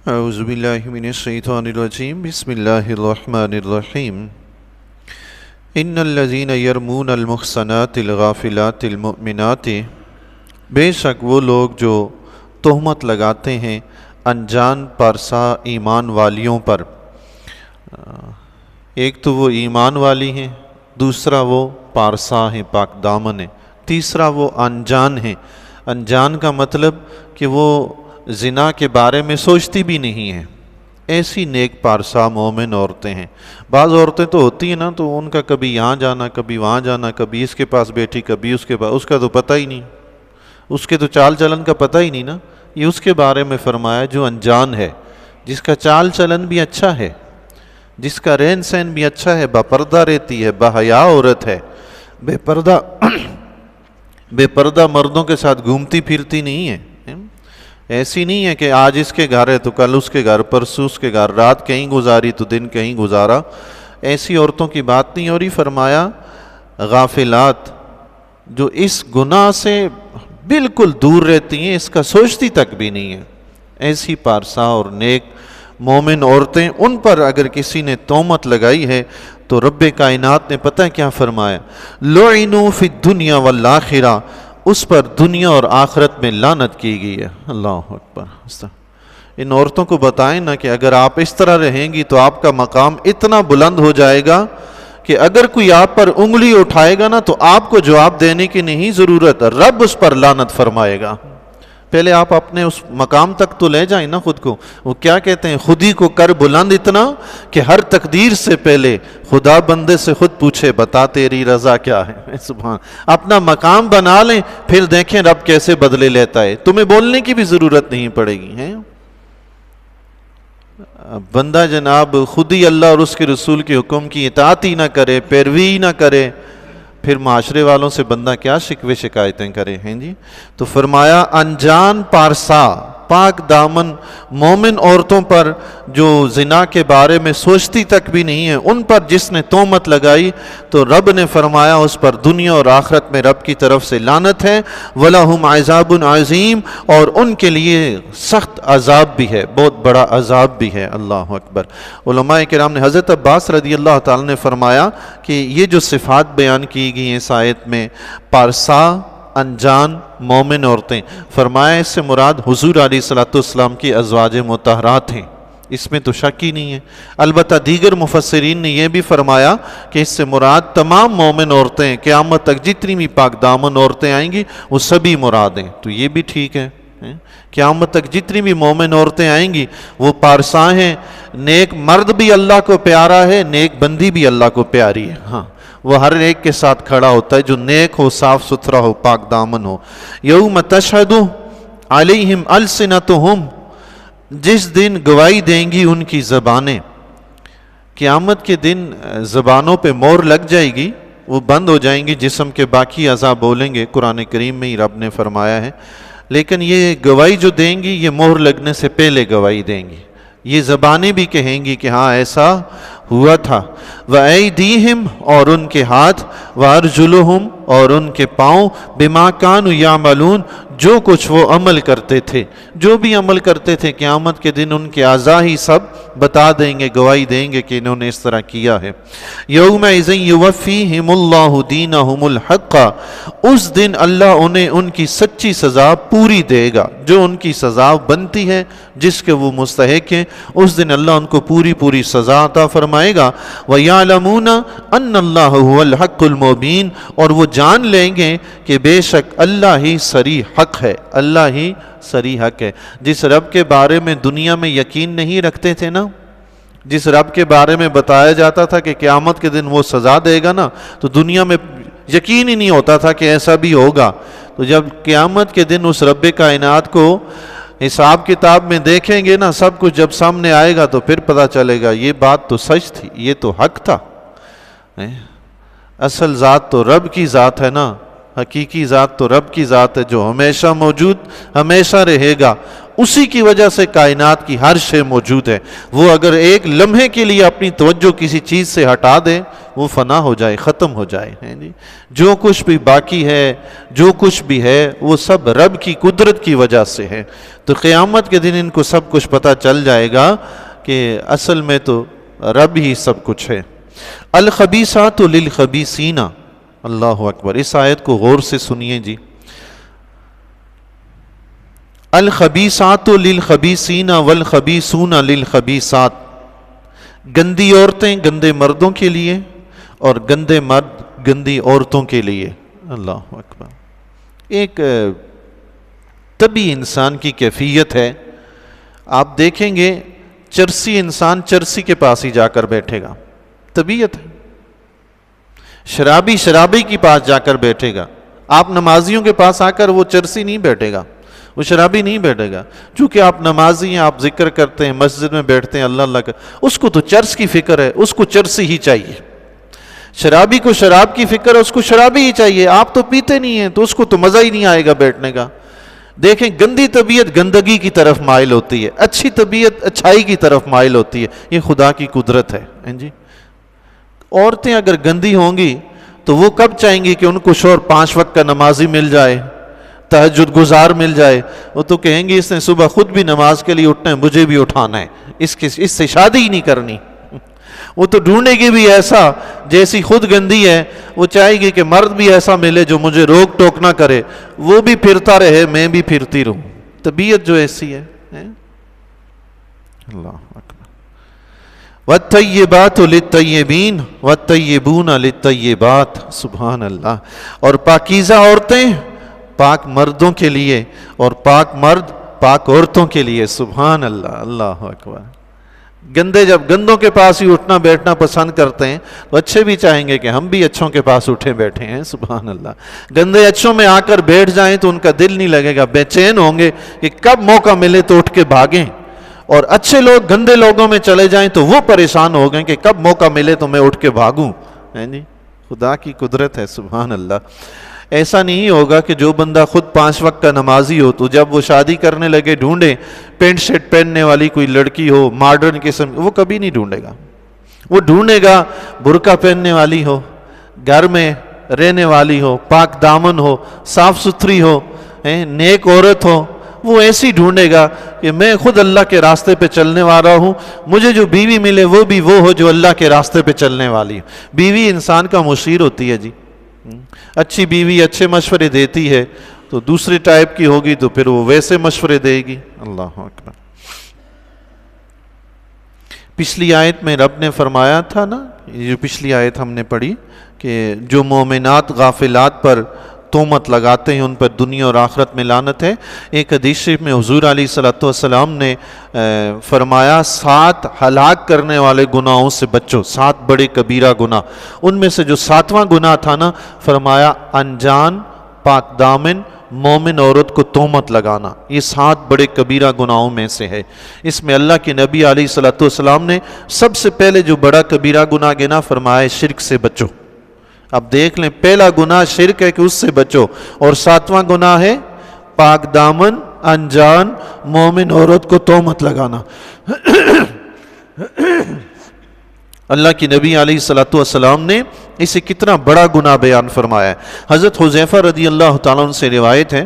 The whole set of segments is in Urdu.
اعوذ باللہ من الشیطان الرجیم بسم اللہ الرحمن الرحیم ان الذین یرمون المحصنات الغافلات المؤمنات، بے شک وہ لوگ جو تہمت لگاتے ہیں انجان پارسا ایمان والیوں پر۔ ایک تو وہ ایمان والی ہیں، دوسرا وہ پارسا ہیں، پاک دامن ہیں، تیسرا وہ انجان ہیں۔ انجان کا مطلب کہ وہ زنا کے بارے میں سوچتی بھی نہیں ہیں، ایسی نیک پارسا مومن عورتیں ہیں۔ بعض عورتیں تو ہوتی ہیں نا، تو ان کا کبھی یہاں جانا، کبھی وہاں جانا، کبھی اس کے پاس بیٹھی، کبھی اس کے پاس، اس کا تو پتہ ہی نہیں، اس کے تو چال چلن کا پتہ ہی نہیں نا۔ یہ اس کے بارے میں فرمایا جو انجان ہے، جس کا چال چلن بھی اچھا ہے، جس کا رہن سہن بھی اچھا ہے، باپردہ رہتی ہے، باحیا عورت ہے، بے پردہ مردوں کے ساتھ گھومتی پھرتی نہیں ہے۔ ایسی نہیں ہے کہ آج اس کے گھر ہے تو کل اس کے گھر، پرسوں اس کے گھر، رات کہیں گزاری تو دن کہیں گزارا۔ ایسی عورتوں کی بات نہیں ہو رہی۔ فرمایا غافلات، جو اس گناہ سے بالکل دور رہتی ہیں، اس کا سوچتی تک بھی نہیں ہے، ایسی پارسا اور نیک مومن عورتیں، ان پر اگر کسی نے تہمت لگائی ہے تو رب کائنات نے پتہ کیا فرمایا، لعنوا فی الدنیا والآخرہ، اس پر دنیا اور آخرت میں لعنت کی گئی ہے۔ اللہ اکبر۔ ان عورتوں کو بتائیں نا کہ اگر آپ اس طرح رہیں گی تو آپ کا مقام اتنا بلند ہو جائے گا کہ اگر کوئی آپ پر انگلی اٹھائے گا نا تو آپ کو جواب دینے کی نہیں ضرورت، رب اس پر لعنت فرمائے گا۔ پہلے آپ اپنے اس مقام تک تو لے جائیں نا خود کو۔ وہ کیا کہتے ہیں، خود ہی کو کر بلند اتنا کہ ہر تقدیر سے پہلے خدا بندے سے خود پوچھے بتا تیری رضا کیا ہے۔ سبحان، اپنا مقام بنا لیں، پھر دیکھیں رب کیسے بدلے لیتا ہے، تمہیں بولنے کی بھی ضرورت نہیں پڑے گی۔ بندہ جناب خود ہی اللہ اور اس کے رسول کے حکم کی اطاعت ہی نہ کرے، پیروی نہ کرے، پھر معاشرے والوں سے بندہ کیا شکوے شکایتیں کرے ہیں جی۔ تو فرمایا انجان پارسا پاک دامن مومن عورتوں پر جو زنا کے بارے میں سوچتی تک بھی نہیں ہے، ان پر جس نے تہمت لگائی تو رب نے فرمایا اس پر دنیا اور آخرت میں رب کی طرف سے لعنت ہے، وَلَهُمْ عَذَابٌ عَظِيمٌ، اور ان کے لیے سخت عذاب بھی ہے، بہت بڑا عذاب بھی ہے۔ اللہ اکبر۔ علماء کرام نے، حضرت عباس رضی اللہ تعالی نے فرمایا کہ یہ جو صفات بیان کی گئی ہیں اس آیت میں، پارسا انجان مومن عورتیں، فرمایا اس سے مراد حضور علیہ السلام کی ازواج مطہرات ہیں، اس میں تو شک ہی نہیں ہے۔ البتہ دیگر مفسرین نے یہ بھی فرمایا کہ اس سے مراد تمام مومن عورتیں، قیامت تک جتنی بھی پاک دامن عورتیں آئیں گی وہ سبھی مراد ہیں، تو یہ بھی ٹھیک ہے۔ قیامت تک جتنی بھی مومن عورتیں آئیں گی وہ پارسا ہیں، نیک مرد بھی اللہ کو پیارا ہے، نیک بندی بھی اللہ کو پیاری ہے۔ ہاں، وہ ہر ایک کے ساتھ کھڑا ہوتا ہے جو نیک ہو، صاف ستھرا ہو، پاک دامن ہو۔ یوم تشہد علیہم السنتہم، جس دن گواہی دیں گی ان کی زبانیں۔ قیامت کے دن زبانوں پہ مہر لگ جائے گی، وہ بند ہو جائیں گی، جسم کے باقی اعضاء بولیں گے، قرآن کریم میں ہی رب نے فرمایا ہے، لیکن یہ گواہی جو دیں گی یہ مہر لگنے سے پہلے گواہی دیں گی۔ یہ زبانیں بھی کہیں گی کہ ہاں ایسا ہوا تھا۔ وَأَيْدِيهِمْ، اور ان کے ہاتھ، وَأَرْجُلُهُمْ، اور ان کے پاؤں، بِمَا كَانُوا يَعْمَلُونَ، جو کچھ وہ عمل کرتے تھے، جو بھی عمل کرتے تھے قیامت کے دن ان کے اعضاء ہی سب بتا دیں گے، گواہی دیں گے کہ انہوں نے اس طرح کیا ہے۔ يَوْمَئِذٍ يُوَفِّيهِمُ اللَّهُ دِينَهُمُ الْحَقَّ، اس دن اللہ انہیں ان کی سچی سزا پوری دے گا، جو ان کی سزا بنتی ہے، جس کے وہ مستحق ہیں، اس دن اللہ ان کو پوری پوری سزا عطا فرمائے گا۔ وَيَعْلَمُونَ أَنَّ اللَّهَ هُوَ الْحَقُّ الْمُبِينُ، اور وہ جان لیں گے کہ بے شک اللہ ہی صریح حق ہے، اللہ ہی صریح حق ہے۔ جس رب کے بارے میں دنیا میں یقین نہیں رکھتے تھے نا، جس رب کے بارے میں بتایا جاتا تھا کہ قیامت کے دن وہ سزا دے گا نا، تو دنیا میں یقین ہی نہیں ہوتا تھا کہ ایسا بھی ہوگا۔ تو جب قیامت کے دن اس رب کائنات کو حساب کتاب میں دیکھیں گے نا، سب کچھ جب سامنے آئے گا تو پھر پتہ چلے گا یہ بات تو سچ تھی، یہ تو حق تھا۔ اصل ذات تو رب کی ذات ہے نا، حقیقی ذات تو رب کی ذات ہے جو ہمیشہ موجود، ہمیشہ رہے گا، اسی کی وجہ سے کائنات کی ہر شے موجود ہے. وہ اگر ایک لمحے کے لیے اپنی توجہ کسی چیز سے ہٹا دے وہ فنا ہو جائے، ختم ہو جائے. جو کچھ بھی باقی ہے، جو کچھ بھی ہے، وہ سب رب کی قدرت کی وجہ سے ہے. تو قیامت کے دن ان کو سب کچھ پتہ چل جائے گا کہ اصل میں تو رب ہی سب کچھ ہے. الخبیثات للخبیثین. اللہ اکبر. اس آیت کو غور سے سنیے جی. الخبیثات للخبیثین والخبیثون للخبیثات. گندی عورتیں گندے مردوں کے لیے اور گندے مرد گندی عورتوں کے لیے. اللہ اکبر. ایک طبی انسان کی کیفیت ہے. آپ دیکھیں گے چرسی انسان چرسی کے پاس ہی جا کر بیٹھے گا، طبیعت ہے. شرابی شرابی کے پاس جا کر بیٹھے گا. آپ نمازیوں کے پاس آ کر وہ چرسی نہیں بیٹھے گا، وہ شرابی نہیں بیٹھے گا. چونکہ آپ نمازی ہیں، آپ ذکر کرتے ہیں، مسجد میں بیٹھتے ہیں، اللہ اللہ کا، اس کو تو چرس کی فکر ہے، اس کو چرسی ہی چاہیے. شرابی کو شراب کی فکر ہے، اس کو شرابی ہی چاہیے. آپ تو پیتے نہیں ہیں تو اس کو تو مزہ ہی نہیں آئے گا بیٹھنے کا. دیکھیں گندی طبیعت گندگی کی طرف مائل ہوتی ہے، اچھی طبیعت اچھائی کی طرف مائل ہوتی ہے. یہ خدا کی قدرت ہے جی. عورتیں اگر گندی ہوں گی تو وہ کب چاہیں گی کہ ان کو شوہر 5 وقت کا نمازی مل جائے، تہجد گزار مل جائے؟ وہ تو کہیں گی اس نے صبح خود بھی نماز کے لیے اٹھنا ہے، مجھے بھی اٹھانا ہے، اس سے شادی ہی نہیں کرنی. وہ تو ڈھونڈے گی بھی ایسا جیسی خود گندی ہے، وہ چاہے گی کہ مرد بھی ایسا ملے جو مجھے روک ٹوک نہ کرے، وہ بھی پھرتا رہے میں بھی پھرتی رہوں. طبیعت جو ایسی ہے. اللہ اکبر. وَالطَّيِّبَاتُ لِلطَّيِّبِينَ وَالطَّيِّبُونَ لِلطَّيِّبَاتِ. سبحان اللہ. اور پاکیزہ عورتیں پاک مردوں کے لیے اور پاک مرد پاک عورتوں کے لیے. سبحان اللہ. اللہ اکبر. گندے جب گندوں کے پاس ہی اٹھنا بیٹھنا پسند کرتے ہیں تو اچھے بھی چاہیں گے کہ ہم بھی اچھوں کے پاس اٹھے بیٹھے ہیں. سبحان اللہ. گندے اچھوں میں آ کر بیٹھ جائیں تو ان کا دل نہیں لگے گا، بے چین ہوں گے کہ کب موقع ملے تو اٹھ کے بھاگیں. اور اچھے لوگ گندے لوگوں میں چلے جائیں تو وہ پریشان ہو گئے کہ کب موقع ملے تو میں اٹھ کے بھاگوں. خدا کی قدرت ہے. سبحان اللہ. ایسا نہیں ہوگا کہ جو بندہ خود 5 وقت کا نمازی ہو تو جب وہ شادی کرنے لگے ڈھونڈے پینٹ شرٹ پہننے والی کوئی لڑکی ہو ماڈرن قسم، وہ کبھی نہیں ڈھونڈے گا. وہ ڈھونڈے گا برقع پہننے والی ہو، گھر میں رہنے والی ہو، پاک دامن ہو، صاف ستھری ہو، نیک عورت ہو. وہ ایسی ڈھونڈے گا کہ میں خود اللہ کے راستے پہ چلنے والا ہوں، مجھے جو بیوی ملے وہ بھی وہ ہو جو اللہ کے راستے پہ چلنے والی ہو. بیوی انسان کا مشیر ہوتی ہے جی. اچھی بیوی اچھے مشورے دیتی ہے تو دوسری ٹائپ کی ہوگی تو پھر وہ ویسے مشورے دے گی. اللہ اکبر. پچھلی آیت میں رب نے فرمایا تھا نا، یہ جو پچھلی آیت ہم نے پڑھی کہ جو مومنات غافلات پر تہمت لگاتے ہیں ان پر دنیا اور آخرت میں لعنت ہے. ایک حدیث شریف میں حضور علیہ الصلوۃ والسلام نے فرمایا 7 ہلاک کرنے والے گناہوں سے بچو، 7 بڑے کبیرہ گناہ. ان میں سے جو 7واں گناہ تھا نا، فرمایا انجان پاک دامن مومن عورت کو تہمت لگانا. یہ 7 بڑے کبیرہ گناہوں میں سے ہے. اس میں اللہ کے نبی علیہ الصلوۃ والسلام نے سب سے پہلے جو بڑا کبیرہ گناہ گنا فرمایا شرک سے بچو. اب دیکھ لیں، پہلا گناہ شرک ہے کہ اس سے بچو، اور 7واں گناہ ہے پاک دامن انجان مومن عورت کو تہمت لگانا. اللہ کی نبی علیہ الصلوۃ والسلام نے اسے کتنا بڑا گناہ بیان فرمایا ہے. حضرت حذیفہ رضی اللہ تعالیٰ عنہ سے روایت ہے،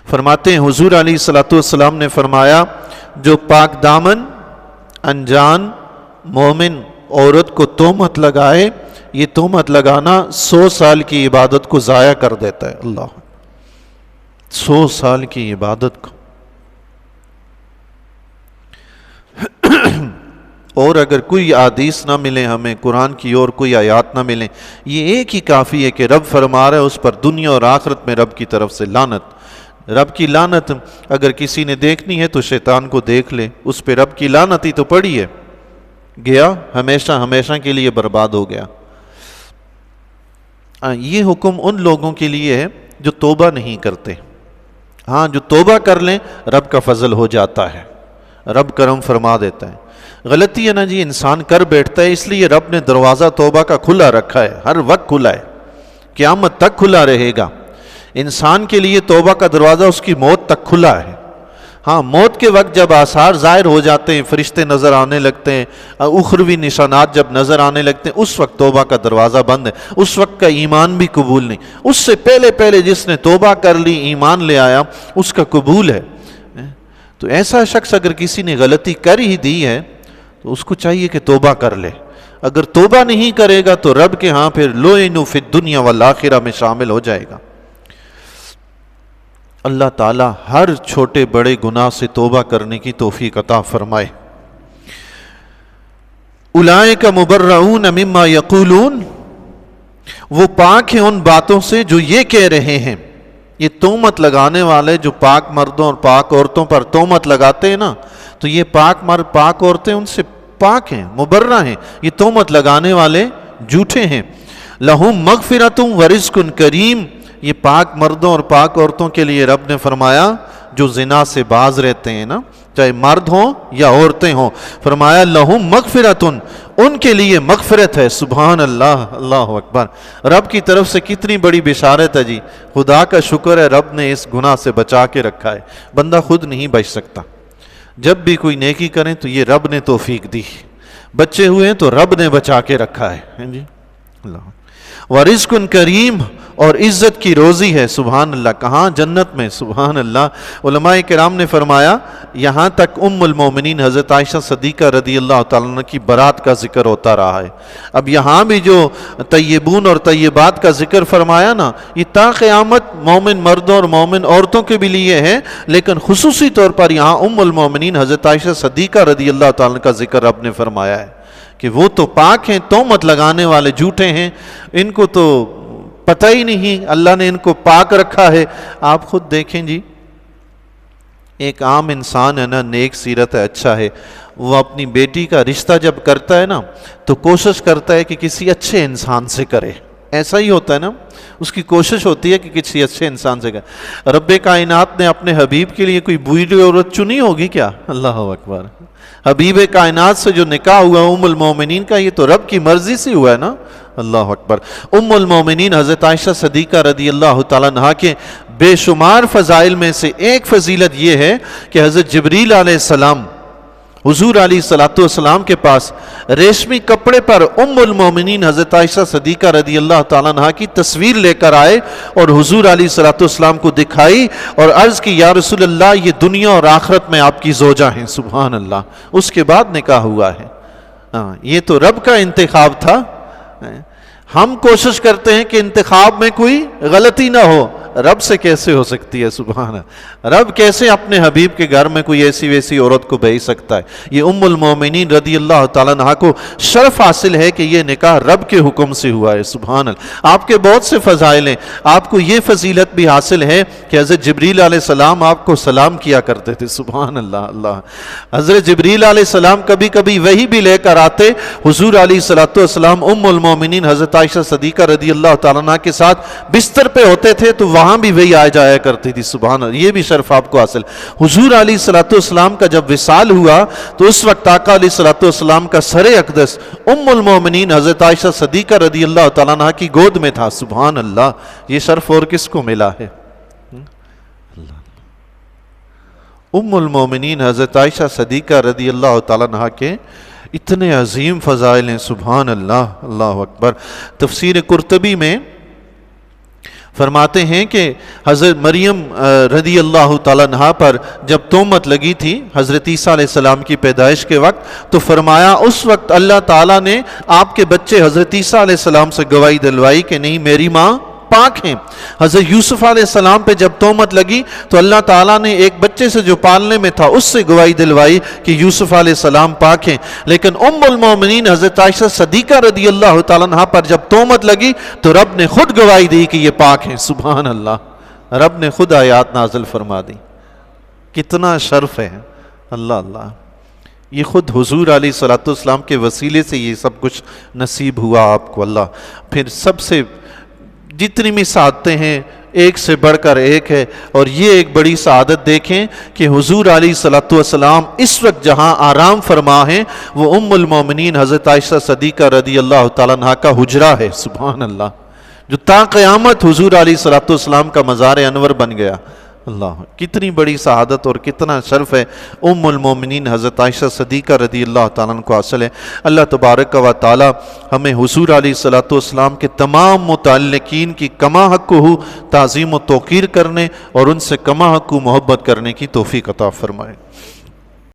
فرماتے ہیں حضور علیہ الصلوۃ والسلام نے فرمایا جو پاک دامن انجان مومن عورت کو تہمت لگائے، یہ تہمت لگانا 100 سال کی عبادت کو ضائع کر دیتا ہے. اللہ 100 سال کی عبادت کو. اور اگر کوئی حدیث نہ ملے ہمیں قرآن کی اور کوئی آیات نہ ملیں، یہ ایک ہی کافی ہے کہ رب فرما رہا ہے اس پر دنیا اور آخرت میں رب کی طرف سے لعنت. رب کی لعنت اگر کسی نے دیکھنی ہے تو شیطان کو دیکھ لے، اس پہ رب کی لعنت ہی تو پڑی ہے، گیا ہمیشہ ہمیشہ کے لیے برباد ہو گیا. یہ حکم ان لوگوں کے لیے ہے جو توبہ نہیں کرتے. ہاں جو توبہ کر لیں رب کا فضل ہو جاتا ہے، رب کرم فرما دیتا ہے. غلطی ہے نا جی، انسان کر بیٹھتا ہے، اس لیے رب نے دروازہ توبہ کا کھلا رکھا ہے، ہر وقت کھلا ہے، قیامت تک کھلا رہے گا. انسان کے لیے توبہ کا دروازہ اس کی موت تک کھلا ہے. ہاں موت کے وقت جب آثار ظاہر ہو جاتے ہیں، فرشتے نظر آنے لگتے ہیں، اخروی نشانات جب نظر آنے لگتے ہیں، اس وقت توبہ کا دروازہ بند ہے، اس وقت کا ایمان بھی قبول نہیں۔ اس سے پہلے جس نے توبہ کر لی، ایمان لے آیا، اس کا قبول ہے۔ تو ایسا شخص اگر کسی نے غلطی کر ہی دی ہے تو اس کو چاہیے کہ توبہ کر لے۔ اگر توبہ نہیں کرے گا تو رب کے ہاں پھر لعنوا فی الدنیا والآخرہ میں شامل ہو جائے گا۔ اللہ تعالیٰ ہر چھوٹے بڑے گناہ سے توبہ کرنے کی توفیق عطا فرمائے۔ اولئک مبرؤون مما یقولون، وہ پاک ہیں ان باتوں سے جو یہ کہہ رہے ہیں۔ یہ تہمت لگانے والے جو پاک مردوں اور پاک عورتوں پر تہمت لگاتے ہیں نا، تو یہ پاک مرد پاک عورتیں ان سے پاک ہیں، مبرہ ہیں۔ یہ تہمت لگانے والے جھوٹے ہیں۔ لہم مغفرۃ ورزق کریم، یہ پاک مردوں اور پاک عورتوں کے لیے رب نے فرمایا جو زنا سے باز رہتے ہیں نا، چاہے مرد ہوں یا عورتیں ہوں، فرمایا لہم مغفرۃ، ان کے لیے مغفرت ہے۔ سبحان اللہ، اللہ اکبر۔ رب کی طرف سے کتنی بڑی بشارت ہے جی۔ خدا کا شکر ہے رب نے اس گناہ سے بچا کے رکھا ہے، بندہ خود نہیں بچ سکتا۔ جب بھی کوئی نیکی کریں تو یہ رب نے توفیق دی، بچے ہوئے ہیں تو رب نے بچا کے رکھا ہے جی۔ اللہ ورزق کریم، اور عزت کی روزی ہے۔ سبحان اللہ، کہاں؟ جنت میں۔ سبحان اللہ۔ علماء کرام نے فرمایا یہاں تک ام المومنین حضرت عائشہ صدیقہ رضی اللہ تعالیٰ عنہ کی برات کا ذکر ہوتا رہا ہے۔ اب یہاں بھی جو طیبون اور طیبات کا ذکر فرمایا نا، یہ تا قیامت مومن مردوں اور مومن عورتوں کے بھی لیے ہے، لیکن خصوصی طور پر یہاں ام المومنین حضرت عائشہ صدیقہ رضی اللہ تعالیٰ عنہ کا ذکر رب نے فرمایا ہے کہ وہ تو پاک ہیں، تہمت لگانے والے جھوٹے ہیں، ان کو تو پتہ ہی نہیں، اللہ نے ان کو پاک رکھا ہے۔ آپ خود دیکھیں جی، ایک عام انسان ہے نا، نیک سیرت ہے، اچھا ہے، وہ اپنی بیٹی کا رشتہ جب کرتا ہے نا تو کوشش کرتا ہے کہ کسی اچھے انسان سے کرے۔ ایسا ہی ہوتا ہے نا، اس کی کوشش ہوتی ہے کہ کسی اچھے انسان سے کرے۔ رب کائنات نے اپنے حبیب کے لیے کوئی بوڑھی عورت چنی ہوگی کیا؟ اللہ اکبر۔ حبیب کائنات سے جو نکاح ہوا ام المومنین کا، یہ تو رب کی مرضی سے ہوا ہے نا۔ اللہ اکبر۔ ام المومنین حضرت عائشہ صدیقہ رضی اللہ تعالیٰ عنہا کے بے شمار فضائل میں سے ایک فضیلت یہ ہے کہ حضرت جبریل علیہ السلام حضور علیہ السلام کے پاس ریشمی کپڑے پر ام المومنین حضرت عائشہ صدیقہ رضی اللہ تعالیٰ عنہا کی تصویر لے کر آئے اور حضور علیہ السلام کو دکھائی اور عرض کی یا رسول اللہ یہ دنیا اور آخرت میں آپ کی زوجہ ہیں۔ سبحان اللہ۔ اس کے بعد نکاح ہوا ہے۔ یہ تو رب کا انتخاب تھا۔ ہم کوشش کرتے ہیں کہ انتخاب میں کوئی غلطی نہ ہو، رب سے کیسے ہو سکتی ہے؟ سبحان اللہ۔ رب کیسے اپنے حبیب کے گھر میں کوئی ایسی ویسی عورت کو بھیج سکتا ہے؟ یہ ام المومنین رضی اللہ تعالیٰ عنہا کو شرف حاصل ہے کہ یہ نکاح رب کے حکم سے ہوا ہے۔ سبحان اللہ۔ آپ کے بہت سے فضائل ہیں، آپ کو یہ فضیلت بھی حاصل ہے کہ حضرت جبریل علیہ السلام آپ کو سلام کیا کرتے تھے۔ سبحان اللہ۔ اللہ حضرت جبریل علیہ السلام کبھی کبھی وحی بھی لے کر آتے، حضور علیہ السلام ام المومنین حضرت عائشہ صدیقہ رضی اللہ تعالیٰ عنہا کے ساتھ بستر پہ ہوتے تھے تو وہاں بھی وہی آ جایا کرتی تھی۔ سبحان اللہ۔ یہ بھی شرف آپ کو حاصل۔ حضور علیہ السلام کا جب وصال ہوا تو اس وقت آقا علیہ السلام کا سر اقدس ام المومنین حضرت عائشہ صدیقہ رضی اللہ تعالیٰ عنہ کی گود میں تھا۔ سبحان اللہ۔ یہ شرف اور کس کو ملا ہے؟ ام المومنین حضرت عائشہ صدیقہ رضی اللہ تعالیٰ عنہ کے اتنے عظیم فضائل ہیں۔ سبحان اللہ۔ اللہ اکبر۔ تفسیر قرطبی میں فرماتے ہیں کہ حضرت مریم رضی اللہ تعالیٰ عنہا پر جب تہمت لگی تھی حضرت عیسیٰ علیہ السلام کی پیدائش کے وقت، تو فرمایا اس وقت اللہ تعالیٰ نے آپ کے بچے حضرت عیسیٰ علیہ السلام سے گواہی دلوائی کہ نہیں میری ماں پاک ہیں۔ حضرت یوسف علیہ السلام پہ جب تہمت لگی تو اللہ تعالیٰ نے ایک بچے سے جو پالنے میں تھا اس سے گواہی دلوائی کہ یوسف علیہ السلام پاک ہیں۔ لیکن ام المومنین حضرت عائشہ صدیقہ رضی اللہ تعالیٰ عنہ پر جب تہمت لگی تو رب نے خود گواہی دی کہ یہ پاک ہیں۔ سبحان اللہ۔ رب نے خود آیات نازل فرما دی۔ کتنا شرف ہے۔ اللہ اللہ۔ یہ خود حضور علیہ السلام کے وسیلے سے یہ سب کچھ نصیب ہوا آپ کو۔ اللہ پھر سب سے جتنی بھی سعادتیں ہیں ایک سے بڑھ کر ایک ہے، اور یہ ایک بڑی سعادت دیکھیں کہ حضور علیہ السلام اس وقت جہاں آرام فرما ہیں وہ ام المومنین حضرت عائشہ صدیقہ رضی اللہ تعالیٰ عنہ کا حجرہ ہے۔ سبحان اللہ۔ جو تا قیامت حضور علیہ السلام کا مزار انور بن گیا۔ اللہ، کتنی بڑی سعادت اور کتنا شرف ہے ام المومنین حضرت عائشہ صدیقہ رضی اللہ تعالیٰ عنہ کو حاصل ہے۔ اللہ تبارک و تعالی ہمیں حضور علیہ الصلوۃ والسلام کے تمام متعلقین کی کما حق ہو تعظیم و توقیر کرنے اور ان سے کما حق محبت کرنے کی توفیق عطا فرمائے۔